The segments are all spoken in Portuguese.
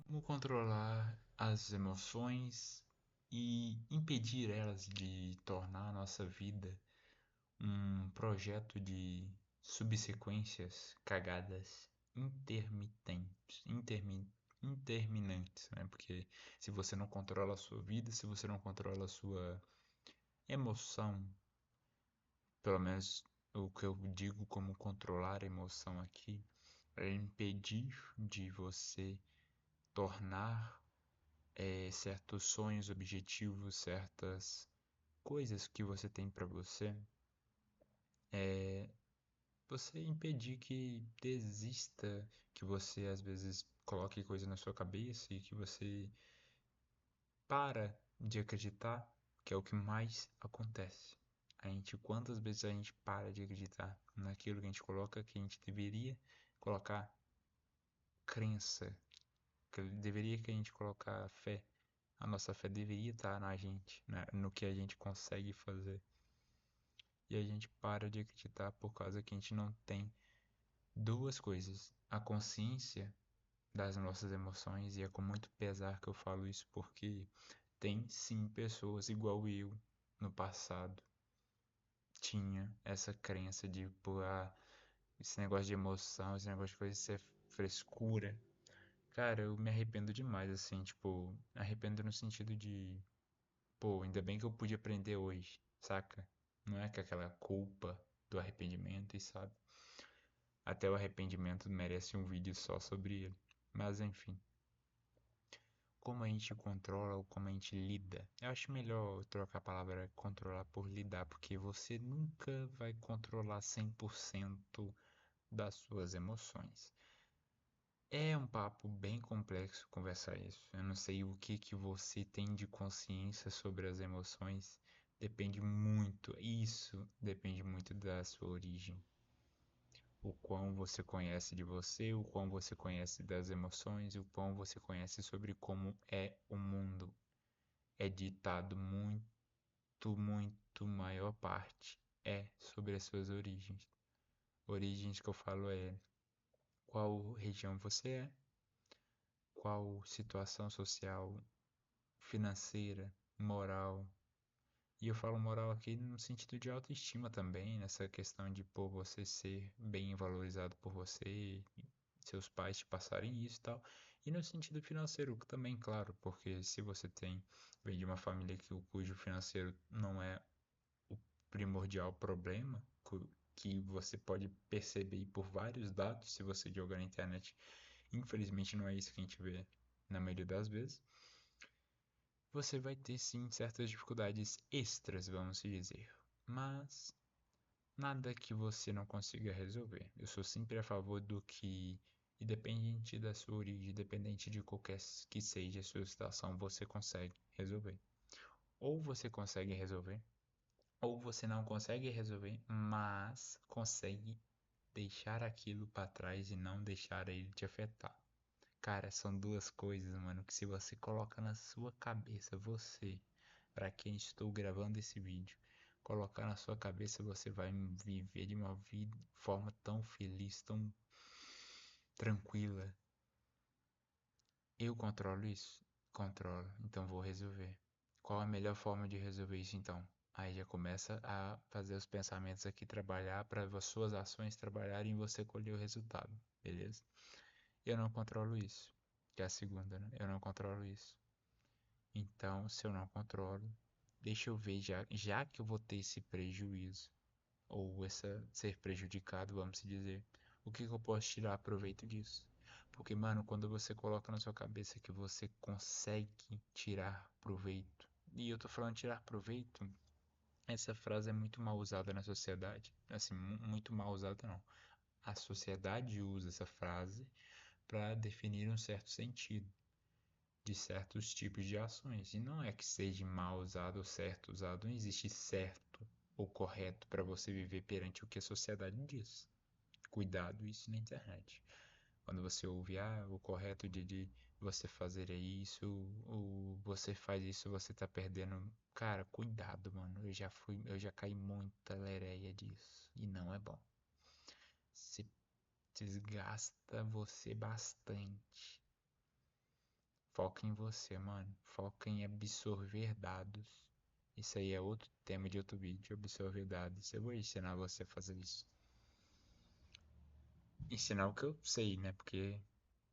Como controlar as emoções e impedir elas de tornar a nossa vida um projeto de subsequências cagadas interminantes, né? Porque se você não controla a sua vida, se você não controla a sua emoção, pelo menos o que eu digo como controlar a emoção aqui, é impedir de você tornar certos sonhos, objetivos, certas coisas que você tem para você, você impedir que desista, que você às vezes coloque coisa na sua cabeça e que você para de acreditar, que é o que mais acontece. Quantas vezes a gente para de acreditar naquilo que a gente coloca, que a gente deveria colocar crença, que deveria que a gente colocar fé. A nossa fé deveria estar na gente, né? No que a gente consegue fazer. E a gente para de acreditar por causa que a gente não tem duas coisas: a consciência das nossas emoções, e é com muito pesar que eu falo isso, porque tem sim pessoas igual eu no passado tinha essa crença de, pô, esse negócio de emoção, esse negócio de coisa, isso é frescura. Cara, eu me arrependo demais, assim, tipo, arrependo no sentido de, pô, ainda bem que eu pude aprender hoje, saca? Não é que aquela culpa do arrependimento, e sabe? Até o arrependimento merece um vídeo só sobre ele. Mas enfim, como a gente controla ou como a gente lida. Eu acho melhor trocar a palavra controlar por lidar, porque você nunca vai controlar 100% das suas emoções. É um papo bem complexo conversar isso. Eu não sei o que que você tem de consciência sobre as emoções. Depende muito, isso depende muito da sua origem. O quão você conhece de você, o quão você conhece das emoções, o quão você conhece sobre como é o mundo. É ditado muito maior parte é sobre as suas origens. Origens que eu falo é qual região você é, qual situação social, financeira, moral. E eu falo moral aqui no sentido de autoestima também, nessa questão de por você ser bem valorizado por você, seus pais te passarem isso e tal. E no sentido financeiro também, claro, porque se você vem de uma família cujo financeiro não é o primordial problema, que você pode perceber por vários dados se você jogar na internet. Infelizmente não é isso que a gente vê na maioria das vezes. Você vai ter sim certas dificuldades extras, vamos dizer, mas nada que você não consiga resolver. Eu sou sempre a favor do que, independente da sua origem, independente de qualquer que seja a sua situação, você consegue resolver. Ou você consegue resolver, ou você não consegue resolver, mas consegue deixar aquilo para trás e não deixar ele te afetar. Cara, são duas coisas, mano, que se você coloca na sua cabeça, você, para quem estou gravando esse vídeo, colocar na sua cabeça, você vai viver de uma vida, forma tão feliz, tão tranquila. Eu controlo isso? Controlo, então vou resolver. Qual a melhor forma de resolver isso então? Aí já começa a fazer os pensamentos aqui trabalhar para as suas ações trabalharem e você colher o resultado, beleza? Eu não controlo isso. Que é a segunda, né? Eu não controlo isso. Então, se eu não controlo, deixa eu ver já que eu vou ter esse prejuízo, ou ser prejudicado, vamos dizer, o que que eu posso tirar proveito disso? Porque, mano, quando você coloca na sua cabeça que você consegue tirar proveito, e eu tô falando tirar proveito, essa frase é muito mal usada na sociedade. Assim, muito mal usada não. A sociedade usa essa frase para definir um certo sentido de certos tipos de ações. E não é que seja mal usado ou certo usado, não existe certo ou correto para você viver perante o que a sociedade diz. Cuidado isso na internet. Quando você ouve, o correto de você fazer é isso, ou você faz isso, você tá perdendo. Cara, cuidado, mano. Eu já caí muita lereia disso. E não é bom. Se desgasta você bastante. Foca em você, mano. Foca em absorver dados. Isso aí é outro tema de outro vídeo, absorver dados. Eu vou ensinar você a fazer isso. Ensinar o que eu sei, né? Porque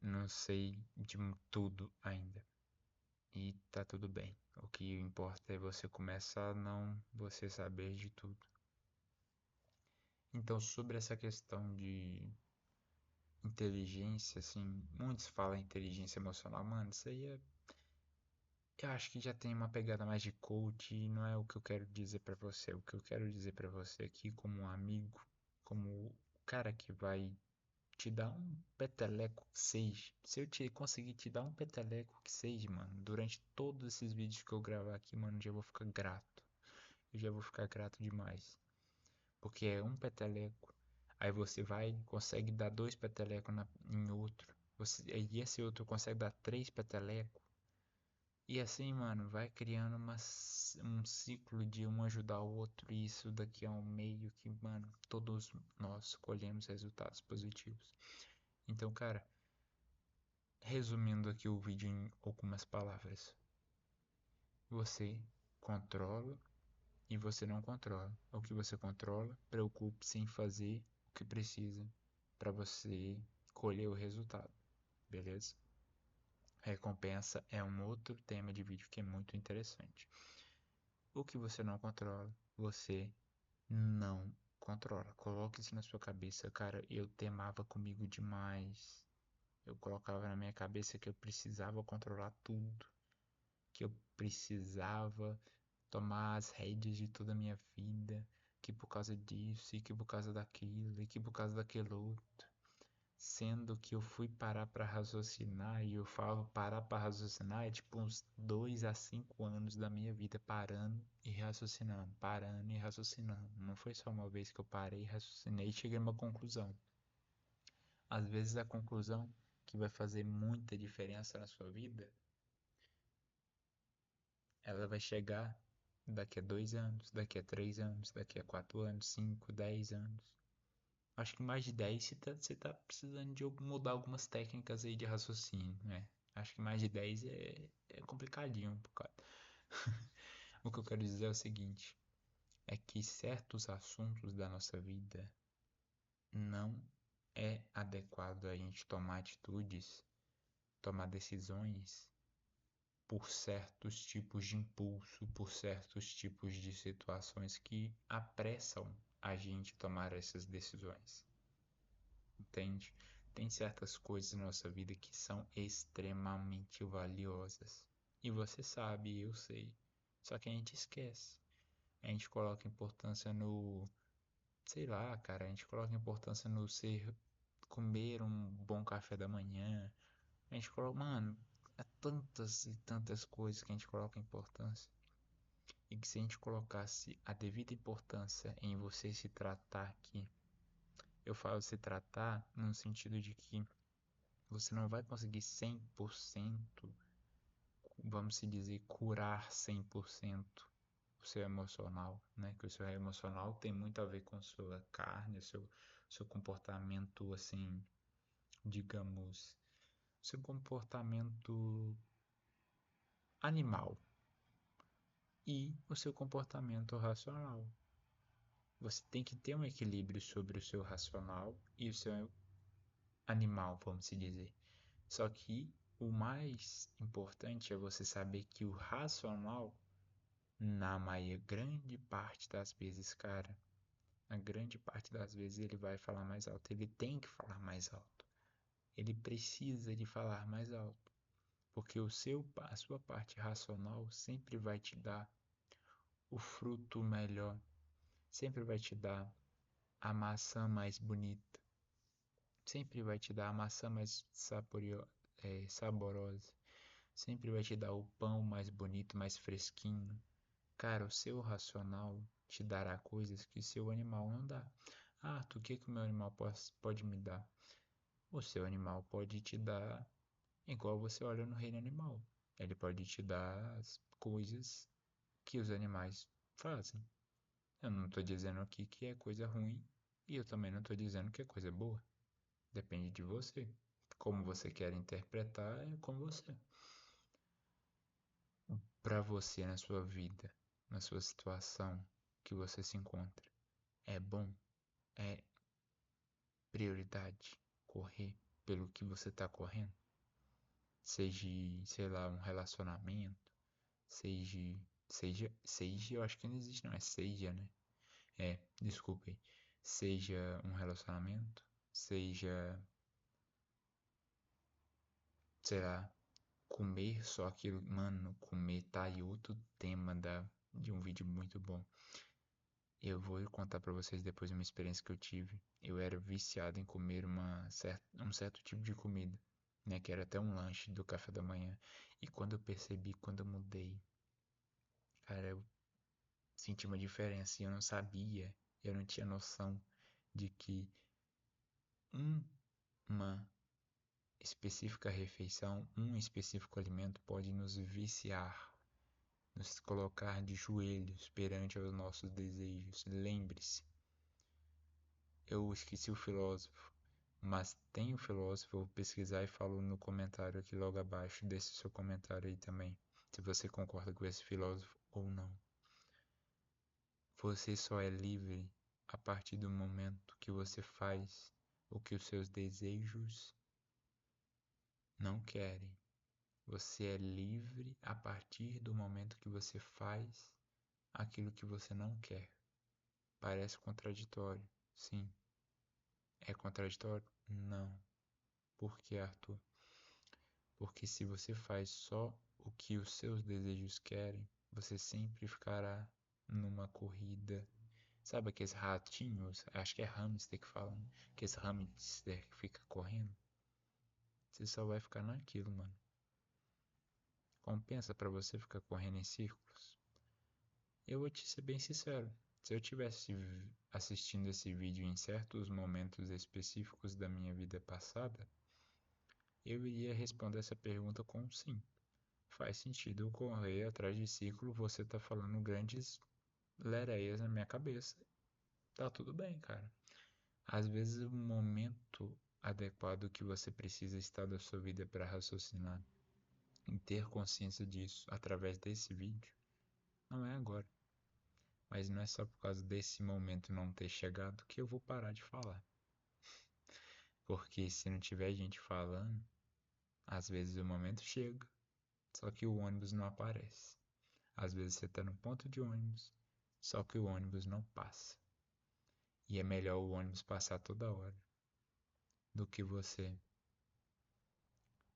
não sei de tudo ainda. E tá tudo bem. O que importa é você começar a não você saber de tudo. Então, sobre essa questão de inteligência, assim, muitos falam inteligência emocional, mano, isso aí é. Eu acho que já tem uma pegada mais de coach e não é o que eu quero dizer pra você. O que eu quero dizer pra você aqui, como um amigo, como o cara que vai te dar um peteleco que seja. Se eu te conseguir te dar um peteleco que seja, mano, durante todos esses vídeos que eu gravar aqui, mano, eu já vou ficar grato. Eu já vou ficar grato demais. Porque é um peteleco. Aí você vai, consegue dar dois petelecos em outro. E esse outro consegue dar três petelecos. E assim, mano, vai criando um ciclo de um ajudar o outro. E isso daqui é um meio que, mano, todos nós colhemos resultados positivos. Então, cara, resumindo aqui o vídeo em algumas palavras. Você controla e você não controla. O que você controla, preocupe-se em fazer o que precisa para você colher o resultado, beleza? Recompensa é um outro tema de vídeo que é muito interessante. O que você não controla, você não controla. Coloque isso na sua cabeça, cara. Eu temava comigo demais. Eu colocava na minha cabeça que eu precisava controlar tudo, que eu precisava tomar as rédeas de toda a minha vida, que por causa disso, e que por causa daquilo, e que por causa daquele outro. Sendo que eu fui parar para raciocinar, e eu falo parar para raciocinar é tipo uns 2 a 5 anos da minha vida parando e raciocinando. Não foi só uma vez que eu parei, raciocinei e cheguei a uma conclusão. Às vezes a conclusão que vai fazer muita diferença na sua vida, ela vai chegar daqui a 2 anos, daqui a 3 anos, daqui a 4 anos, 5, 10 anos. Acho que mais de 10 você tá precisando de mudar algumas técnicas aí de raciocínio, né? Acho que mais de 10 é complicadinho um bocado. O que eu quero dizer é o seguinte, é que certos assuntos da nossa vida não é adequado a gente tomar atitudes, tomar decisões por certos tipos de impulso, por certos tipos de situações que apressam a gente tomar essas decisões. Entende? Tem certas coisas na nossa vida que são extremamente valiosas. E você sabe, eu sei. Só que a gente esquece. A gente coloca importância no, sei lá, cara, a gente coloca importância no ser comer um bom café da manhã. A gente coloca, mano, há tantas e tantas coisas que a gente coloca importância. E que se a gente colocasse a devida importância em você se tratar aqui, eu falo se tratar no sentido de que você não vai conseguir 100%, vamos se dizer, curar 100% o seu emocional, né? Que o seu emocional tem muito a ver com sua carne, seu comportamento, assim, digamos, seu comportamento animal e o seu comportamento racional. Você tem que ter um equilíbrio sobre o seu racional e o seu animal, vamos se dizer. Só que o mais importante é você saber que o racional, na maior grande parte das vezes, cara, na grande parte das vezes ele vai falar mais alto. Ele tem que falar mais alto. Ele precisa de falar mais alto. Porque a sua parte racional sempre vai te dar o fruto melhor. Sempre vai te dar a maçã mais bonita. Sempre vai te dar a maçã mais saborosa. Sempre vai te dar o pão mais bonito, mais fresquinho. Cara, o seu racional te dará coisas que o seu animal não dá. Ah, o que que o meu animal pode me dar? O seu animal pode te dar igual você olha no reino animal. Ele pode te dar as coisas que os animais fazem. Eu não estou dizendo aqui que é coisa ruim e eu também não estou dizendo que é coisa boa. Depende de você. Como você quer interpretar é com você. para você na sua vida, na sua situação que você se encontra, é bom, é prioridade correr pelo que você tá correndo? Seja, sei lá, um relacionamento, seja, seja, eu acho que não existe, não, é seja, né? Desculpem. Seja um relacionamento, seja, sei lá, comer só aquilo. Mano, comer tá aí outro tema de um vídeo muito bom. Eu vou contar pra vocês depois uma experiência que eu tive. Eu era viciado em comer um certo tipo de comida, né? Que era até um lanche do café da manhã. E quando eu percebi, quando eu mudei, cara, eu senti uma diferença e eu não sabia, eu não tinha noção de que um- uma específica refeição, um específico alimento pode nos viciar, nos colocar de joelhos perante os nossos desejos. Lembre-se, eu esqueci o filósofo, mas tem o filósofo, eu vou pesquisar e falo no comentário aqui logo abaixo desse seu comentário aí também, se você concorda com esse filósofo ou não. Você só é livre a partir do momento que você faz o que os seus desejos não querem. Você é livre a partir do momento que você faz aquilo que você não quer. Parece contraditório. Sim. É contraditório? Não. Por que, Arthur? Porque se você faz só o que os seus desejos querem, você sempre ficará numa corrida. Sabe aqueles ratinhos? Acho que é hamster que falam. Aqueles hamster que fica correndo. Você só vai ficar naquilo, mano. Compensa pra você ficar correndo em círculos? Eu vou te ser bem sincero. Se eu tivesse assistindo esse vídeo em certos momentos específicos da minha vida passada, eu iria responder essa pergunta com sim. Faz sentido correr atrás de ciclo, você tá falando grandes lereias na minha cabeça. Tá tudo bem, cara. Às vezes o momento adequado que você precisa estar da sua vida para raciocinar e ter consciência disso através desse vídeo não é agora. Mas não é só por causa desse momento não ter chegado que eu vou parar de falar. Porque se não tiver gente falando, às vezes o momento chega, só que o ônibus não aparece. Às vezes você está no ponto de ônibus, só que o ônibus não passa. E é melhor o ônibus passar toda hora do que você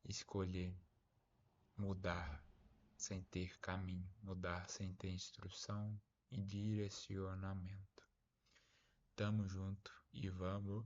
escolher mudar sem ter caminho, mudar sem ter instrução e direcionamento. Tamo junto e vamos